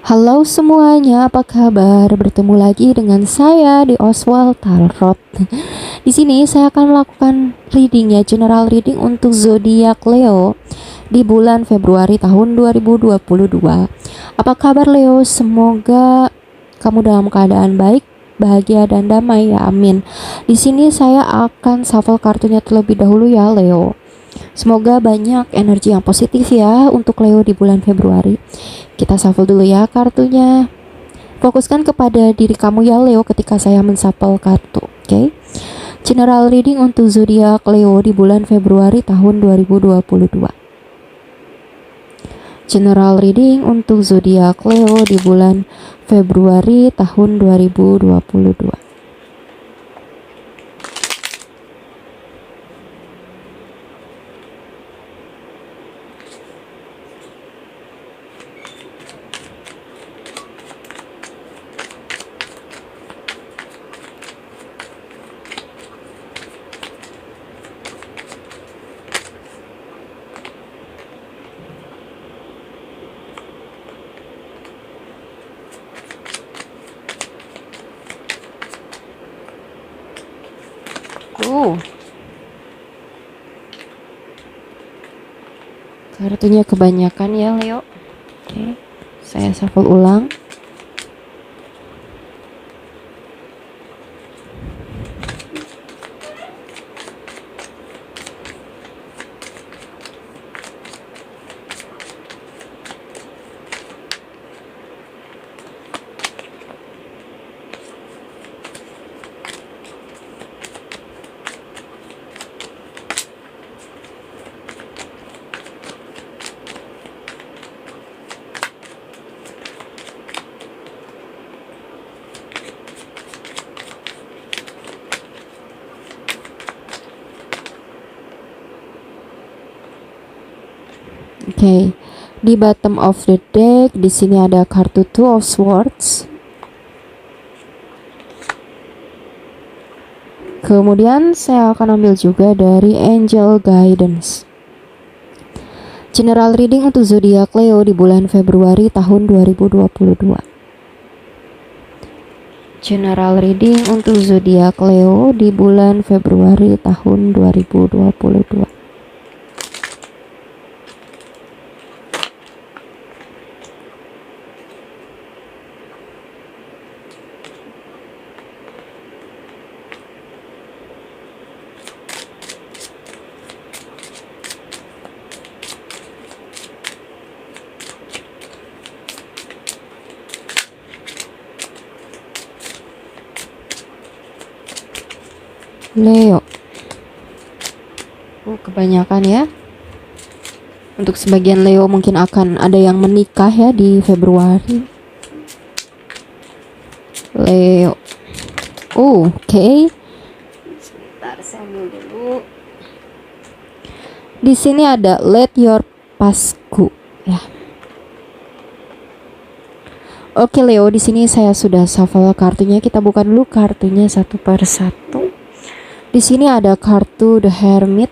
Halo semuanya, apa kabar? Bertemu lagi dengan saya di Oswald Tarot. Di sini saya akan melakukan reading ya, general reading untuk zodiak Leo di bulan Februari tahun 2022. Apa kabar Leo? Semoga kamu dalam keadaan baik, bahagia dan damai ya, amin. Di sini saya akan shuffle kartunya terlebih dahulu ya Leo. Semoga banyak energi yang positif ya untuk Leo di bulan Februari. Kita shuffle dulu ya kartunya. Fokuskan kepada diri kamu ya Leo ketika saya menshuffle kartu, oke? General reading untuk zodiak Leo di bulan Februari tahun 2022. General reading untuk zodiak Leo di bulan Februari tahun 2022. Kartunya kebanyakan ya Leo. Oke, saya shuffle ulang. Oke, di bottom of the deck di sini ada kartu Two of Swords. Kemudian saya akan ambil juga dari Angel Guidance. General reading untuk zodiak Leo di bulan Februari tahun 2022. General reading untuk zodiak Leo di bulan Februari tahun 2022. Leo. Kebanyakan ya. Untuk sebagian Leo mungkin akan ada yang menikah ya di Februari. Leo. Oke. Sebentar saya ambil dulu. Di sini ada Let Your Past Go ya. Oke Leo, di sini saya sudah shuffle kartunya. Kita buka dulu kartunya satu per satu. Di sini ada kartu The Hermit,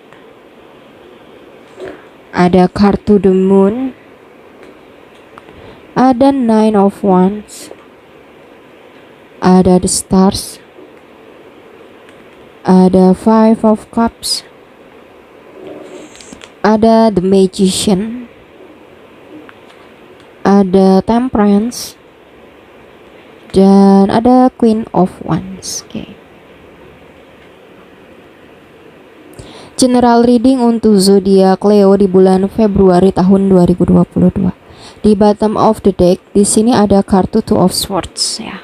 ada kartu The Moon, ada Nine of Wands, ada The Stars, ada Five of Cups, ada The Magician, ada Temperance, dan ada Queen of Wands. Oke. General reading untuk zodiak Leo di bulan Februari tahun 2022. Di bottom of the deck di sini ada kartu Two of Swords ya.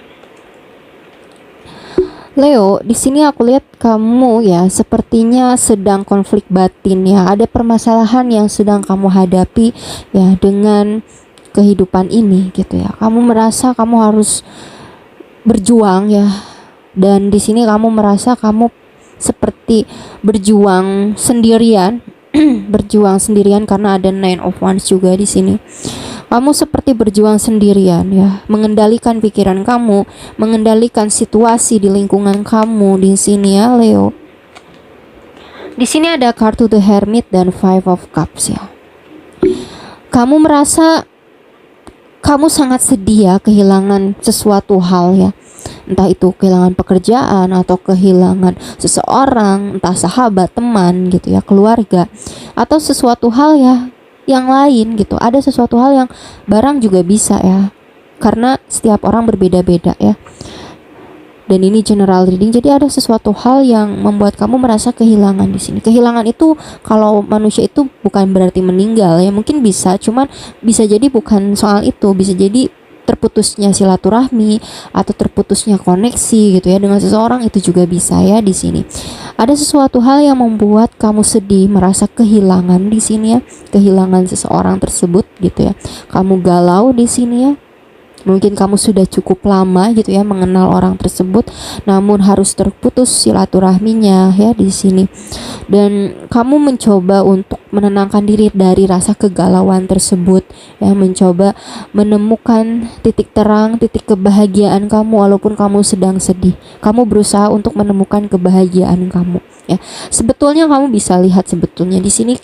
Leo, di sini aku lihat kamu ya sepertinya sedang konflik batin ya. Ada permasalahan yang sedang kamu hadapi ya dengan kehidupan ini gitu ya. Kamu merasa kamu harus berjuang ya. Dan di sini kamu merasa kamu seperti berjuang sendirian, berjuang sendirian karena ada Nine of Wands juga di sini. Kamu seperti berjuang sendirian ya, mengendalikan pikiran kamu, mengendalikan situasi di lingkungan kamu di sini ya Leo. Di sini ada kartu The Hermit dan Five of Cups ya. Kamu merasa kamu sangat sedih ya kehilangan sesuatu hal ya, entah itu kehilangan pekerjaan atau kehilangan seseorang, entah sahabat, teman gitu ya, keluarga, atau sesuatu hal ya yang lain gitu. Ada sesuatu hal yang barang juga bisa ya, karena setiap orang berbeda-beda ya. Dan ini general reading, jadi ada sesuatu hal yang membuat kamu merasa kehilangan di sini. Kehilangan itu kalau manusia itu bukan berarti meninggal ya, mungkin bisa, cuman bisa jadi bukan soal itu, bisa jadi terputusnya silaturahmi atau terputusnya koneksi gitu ya dengan seseorang, itu juga bisa ya di sini. Ada sesuatu hal yang membuat kamu sedih, merasa kehilangan di sini ya, kehilangan seseorang tersebut gitu ya. Kamu galau di sini ya. Mungkin kamu sudah cukup lama gitu ya mengenal orang tersebut, namun harus terputus silaturahminya ya di sini. Dan kamu mencoba untuk menenangkan diri dari rasa kegalauan tersebut ya, mencoba menemukan titik terang, titik kebahagiaan kamu walaupun kamu sedang sedih. Kamu berusaha untuk menemukan kebahagiaan kamu ya. Sebetulnya kamu bisa lihat sebetulnya di sini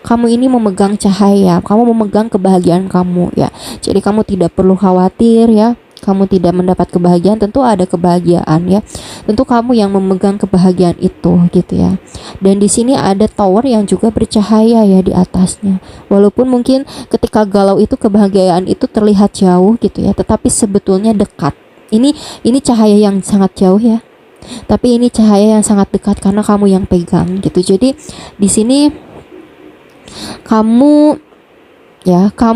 kamu ini memegang cahaya, kamu memegang kebahagiaan kamu ya. Jadi kamu tidak perlu khawatir ya. Kamu tidak mendapat kebahagiaan, tentu ada kebahagiaan ya. Tentu kamu yang memegang kebahagiaan itu gitu ya. Dan di sini ada tower yang juga bercahaya ya di atasnya. Walaupun mungkin ketika galau itu kebahagiaan itu terlihat jauh gitu ya, tetapi sebetulnya dekat. Ini cahaya yang sangat jauh ya. Tapi ini cahaya yang sangat dekat karena kamu yang pegang gitu. Jadi di sini kamu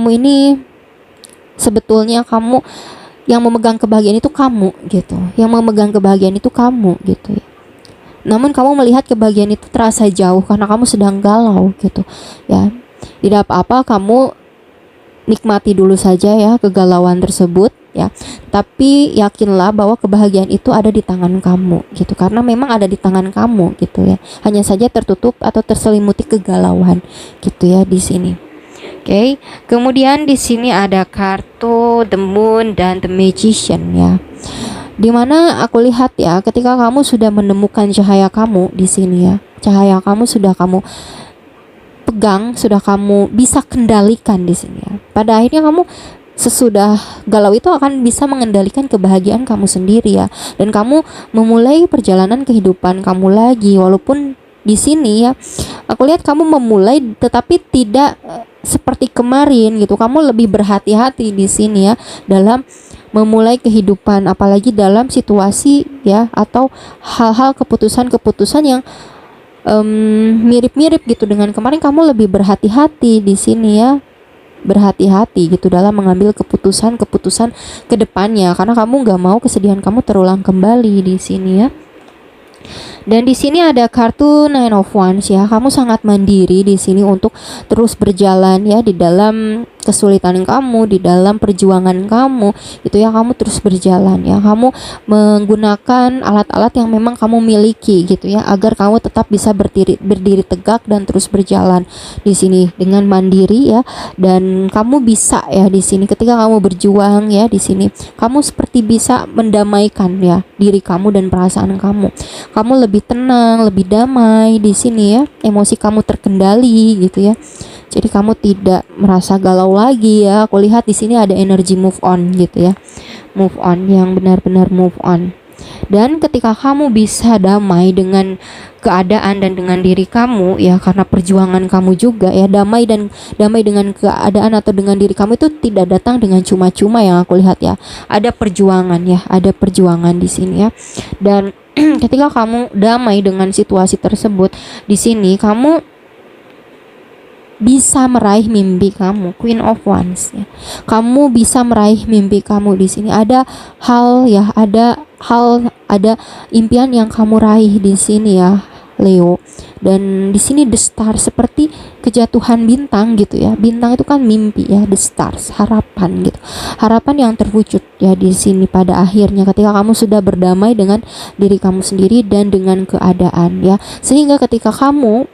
ini sebetulnya kamu yang memegang kebahagiaan itu kamu gitu, yang memegang kebahagiaan itu kamu gitu ya. Namun kamu melihat kebahagiaan itu terasa jauh karena kamu sedang galau gitu ya. Tidak apa-apa, kamu nikmati dulu saja ya kegalauan tersebut ya, tapi yakinlah bahwa kebahagiaan itu ada di tangan kamu gitu, karena memang ada di tangan kamu gitu ya, hanya saja tertutup atau terselimuti kegalauan gitu ya di sini. Oke, kemudian di sini ada kartu The Moon dan The Magician ya, dimana aku lihat ya ketika kamu sudah menemukan cahaya kamu di sini ya, cahaya kamu sudah kamu pegang, sudah kamu bisa kendalikan di sini ya. Pada akhirnya kamu sesudah galau itu akan bisa mengendalikan kebahagiaan kamu sendiri ya, dan kamu memulai perjalanan kehidupan kamu lagi. Walaupun di sini ya aku lihat kamu memulai tetapi tidak seperti kemarin gitu. Kamu lebih berhati-hati di sini ya dalam memulai kehidupan, apalagi dalam situasi ya atau hal-hal keputusan-keputusan yang mirip-mirip gitu dengan kemarin. Kamu lebih berhati-hati di sini ya, berhati-hati gitu dalam mengambil keputusan-keputusan ke depannya, karena kamu nggak mau kesedihan kamu terulang kembali di sini ya. Dan di sini ada kartu Nine of Wands ya. Kamu sangat mandiri di sini untuk terus berjalan ya di dalam kesulitan kamu, di dalam perjuangan kamu itu ya. Kamu terus berjalan ya. Kamu menggunakan alat-alat yang memang kamu miliki gitu ya, agar kamu tetap bisa berdiri tegak dan terus berjalan di sini dengan mandiri ya. Dan kamu bisa ya di sini ketika kamu berjuang ya di sini, kamu seperti bisa mendamaikan ya diri kamu dan perasaan kamu. Kamu lebih tenang, lebih damai di sini ya. Emosi kamu terkendali gitu ya. Jadi kamu tidak merasa galau lagi ya. Aku lihat di sini ada energi move on gitu ya. Move on, yang benar-benar move on. Dan ketika kamu bisa damai dengan keadaan dan dengan diri kamu ya, karena perjuangan kamu juga ya, damai dengan keadaan atau dengan diri kamu itu tidak datang dengan cuma-cuma yang aku lihat ya. Ada perjuangan ya, ada perjuangan di sini ya. Dan ketika kamu damai dengan situasi tersebut di sini, kamu bisa meraih mimpi kamu, Queen of Wands ya. Kamu bisa meraih mimpi kamu di sini. Ada impian yang kamu raih di sini ya, Leo. Dan di sini the star, seperti kejatuhan bintang gitu ya. Bintang itu kan mimpi ya, the stars, harapan gitu. Harapan yang terwujud ya di sini pada akhirnya ketika kamu sudah berdamai dengan diri kamu sendiri dan dengan keadaan ya. Sehingga ketika kamu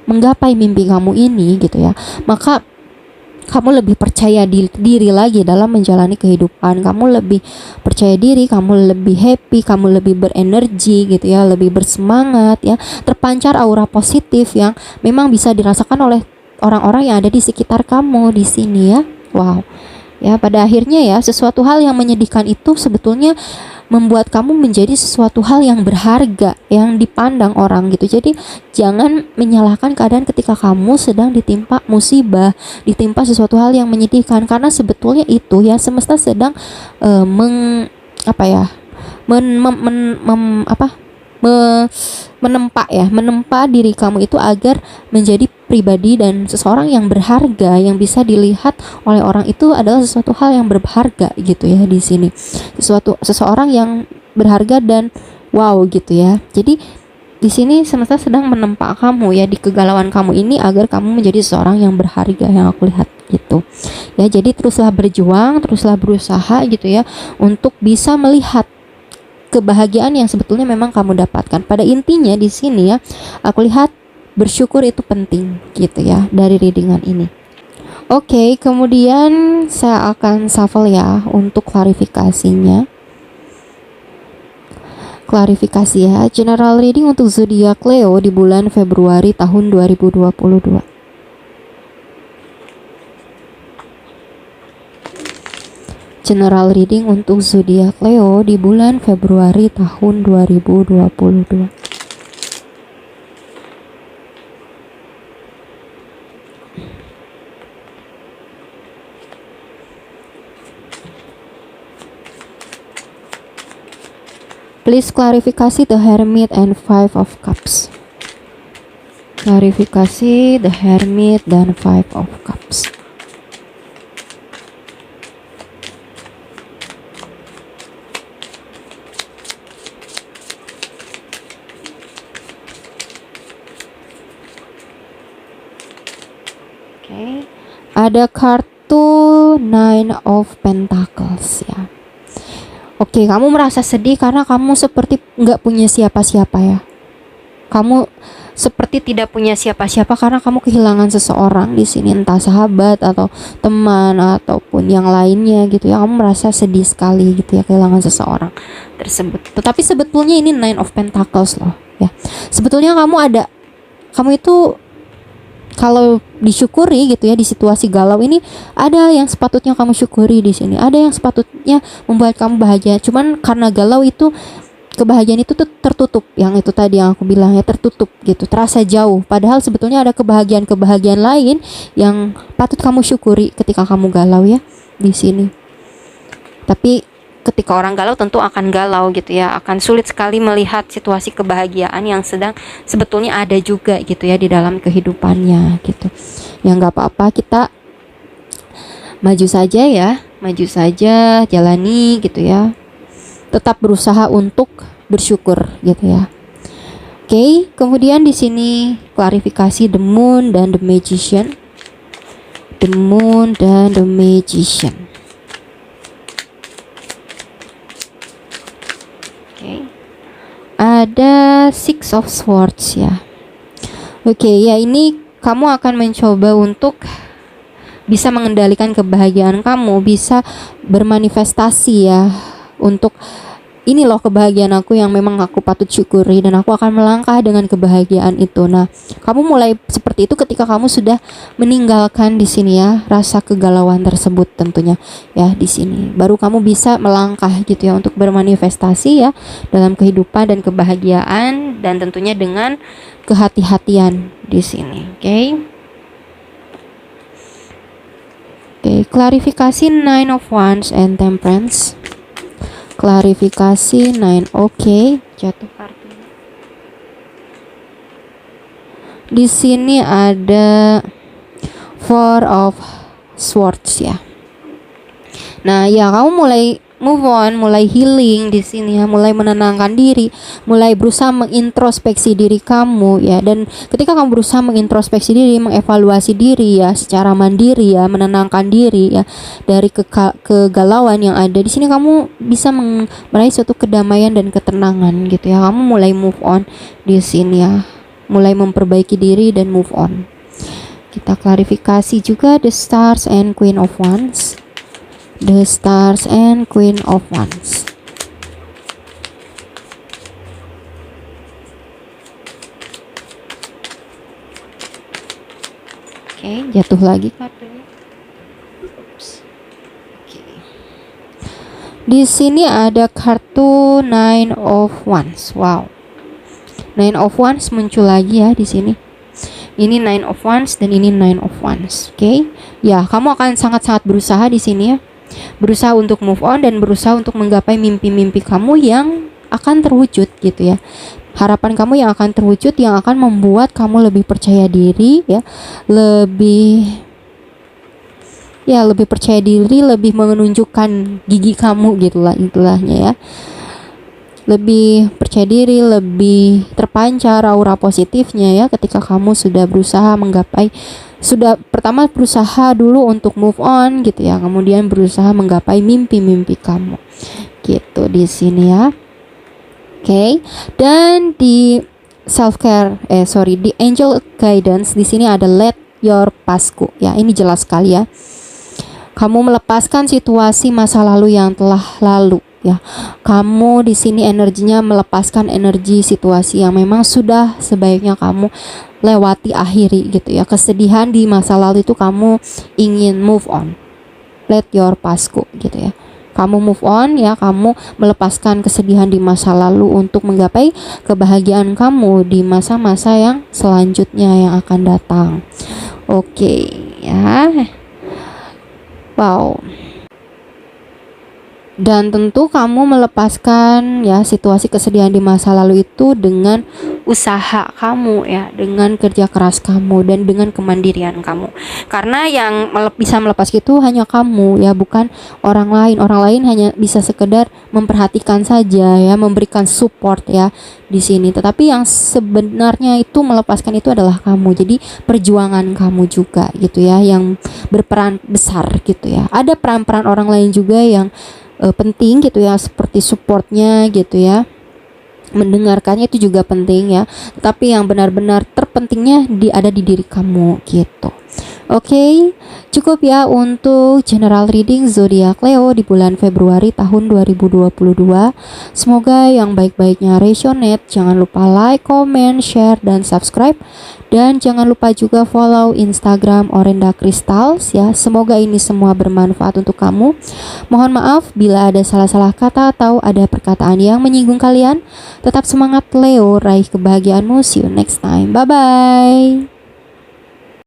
menggapai mimpi kamu ini gitu ya, maka kamu lebih percaya diri lagi dalam menjalani kehidupan. Kamu lebih percaya diri, kamu lebih happy, kamu lebih berenergi gitu ya, lebih bersemangat ya. Terpancar aura positif yang memang bisa dirasakan oleh orang-orang yang ada di sekitar kamu di sini ya. Wow. Ya, pada akhirnya ya, sesuatu hal yang menyedihkan itu sebetulnya membuat kamu menjadi sesuatu hal yang berharga, yang dipandang orang gitu. Jadi jangan menyalahkan keadaan ketika kamu sedang ditimpa musibah, ditimpa sesuatu hal yang menyedihkan, karena sebetulnya itu ya semesta sedang apa ya, men, mem- men- mem- apa menempa diri kamu itu agar menjadi pribadi dan seseorang yang berharga, yang bisa dilihat oleh orang itu adalah sesuatu hal yang berharga gitu ya di sini. Seseorang yang berharga dan wow gitu ya. Jadi di sini semesta sedang menempa kamu ya di kegalauan kamu ini agar kamu menjadi seseorang yang berharga yang aku lihat gitu. Ya, jadi teruslah berjuang, teruslah berusaha gitu ya untuk bisa melihat kebahagiaan yang sebetulnya memang kamu dapatkan. Pada intinya di sini ya, aku lihat bersyukur itu penting gitu ya dari readingan ini. Oke, kemudian saya akan shuffle ya untuk klarifikasinya. Klarifikasi ya, general reading untuk zodiak Leo di bulan Februari tahun 2022. General reading untuk zodiak Leo di bulan Februari tahun 2022. Please klarifikasi the Hermit and Five of Cups. Klarifikasi the Hermit dan Five of Cups. Ada kartu Nine of Pentacles ya. Oke, kamu merasa sedih karena kamu seperti nggak punya siapa-siapa ya. Kamu seperti tidak punya siapa-siapa karena kamu kehilangan seseorang di sini, entah sahabat atau teman ataupun yang lainnya gitu ya. Kamu merasa sedih sekali gitu ya kehilangan seseorang tersebut. Tetapi sebetulnya ini Nine of Pentacles loh ya. Sebetulnya kamu itu kalau disyukuri gitu ya di situasi galau ini, ada yang sepatutnya kamu syukuri di sini, ada yang sepatutnya membuat kamu bahagia. Cuman karena galau itu, kebahagiaan itu tuh tertutup, yang itu tadi yang aku bilang ya, tertutup gitu, terasa jauh. Padahal sebetulnya ada kebahagiaan lain yang patut kamu syukuri ketika kamu galau ya di sini. Tapi ketika orang galau tentu akan galau gitu ya, akan sulit sekali melihat situasi kebahagiaan yang sedang sebetulnya ada juga gitu ya di dalam kehidupannya gitu. Ya nggak apa-apa, kita maju saja ya, maju saja, jalani gitu ya, tetap berusaha untuk bersyukur gitu ya. Oke, kemudian di sini klarifikasi the Moon dan the Magician. The Moon dan the Magician. Ada Six of Swords ya. Oke, ya ini kamu akan mencoba untuk bisa mengendalikan kebahagiaan kamu, bisa bermanifestasi ya untuk ini loh kebahagiaan aku yang memang aku patut syukuri dan aku akan melangkah dengan kebahagiaan itu. Nah, kamu mulai seperti itu ketika kamu sudah meninggalkan di sini ya rasa kegalauan tersebut tentunya ya di sini. Baru kamu bisa melangkah gitu ya untuk bermanifestasi ya dalam kehidupan dan kebahagiaan, dan tentunya dengan kehati-hatian di sini. Oke, klarifikasi Nine of Wands and Temperance. Klarifikasi 9. Oke, jatuh kartunya. Di sini ada Four of Swords ya. Nah, ya kamu mulai move on, mulai healing di sini ya, mulai menenangkan diri, mulai berusaha mengintrospeksi diri kamu ya. Dan ketika kamu berusaha mengintrospeksi diri, mengevaluasi diri ya secara mandiri ya, menenangkan diri ya dari kegalauan yang ada di sini, kamu bisa meraih suatu kedamaian dan ketenangan gitu ya. Kamu mulai move on di sini ya, mulai memperbaiki diri dan move on. Kita klarifikasi juga the Stars and Queen of Wands. The Stars and Queen of Wands. Oke, jatuh lagi kartunya. Di sini ada kartu Nine of Wands. Wow. Nine of Wands muncul lagi ya di sini. Ini Nine of Wands dan ini Nine of Wands. Oke. Ya, kamu akan sangat-sangat berusaha di sini ya. Berusaha untuk move on dan berusaha untuk menggapai mimpi-mimpi kamu yang akan terwujud gitu ya. Harapan kamu yang akan terwujud, yang akan membuat kamu lebih percaya diri ya. Lebih percaya diri, lebih menunjukkan gigi kamu gitulah itulahnya ya. Lebih percaya diri, lebih terpancar aura positifnya ya ketika kamu sudah berusaha menggapai, sudah pertama berusaha dulu untuk move on gitu ya, kemudian berusaha menggapai mimpi-mimpi kamu gitu di sini ya. Oke. Dan di di angel guidance di sini ada let your past go ya. Ini jelas sekali ya. Kamu melepaskan situasi masa lalu yang telah lalu ya. Kamu di sini energinya melepaskan energi situasi yang memang sudah sebaiknya kamu lewati, akhiri gitu ya. Kesedihan di masa lalu itu kamu ingin move on. Let your past go gitu ya. Kamu move on ya, kamu melepaskan kesedihan di masa lalu untuk menggapai kebahagiaan kamu di masa-masa yang selanjutnya yang akan datang. Oke ya. Wow. Dan tentu kamu melepaskan ya situasi kesedihan di masa lalu itu dengan usaha kamu ya, dengan kerja keras kamu dan dengan kemandirian kamu. Karena yang bisa melepas itu hanya kamu ya, bukan orang lain. Orang lain hanya bisa sekedar memperhatikan saja ya, memberikan support ya di sini. Tetapi yang sebenarnya itu melepaskan itu adalah kamu. Jadi perjuangan kamu juga gitu ya yang berperan besar gitu ya. Ada peran-peran orang lain juga yang penting gitu ya, seperti supportnya gitu ya, mendengarkannya itu juga penting ya, tapi yang benar-benar terpentingnya ada di diri kamu gitu. Oke, cukup ya untuk general reading zodiak Leo di bulan Februari tahun 2022. Semoga yang baik-baiknya resonate. Jangan lupa like, comment, share, dan subscribe. Dan jangan lupa juga follow Instagram Orenda Crystals ya. Semoga ini semua bermanfaat untuk kamu. Mohon maaf bila ada salah-salah kata atau ada perkataan yang menyinggung kalian. Tetap semangat Leo, raih kebahagiaanmu. See you next time. Bye-bye.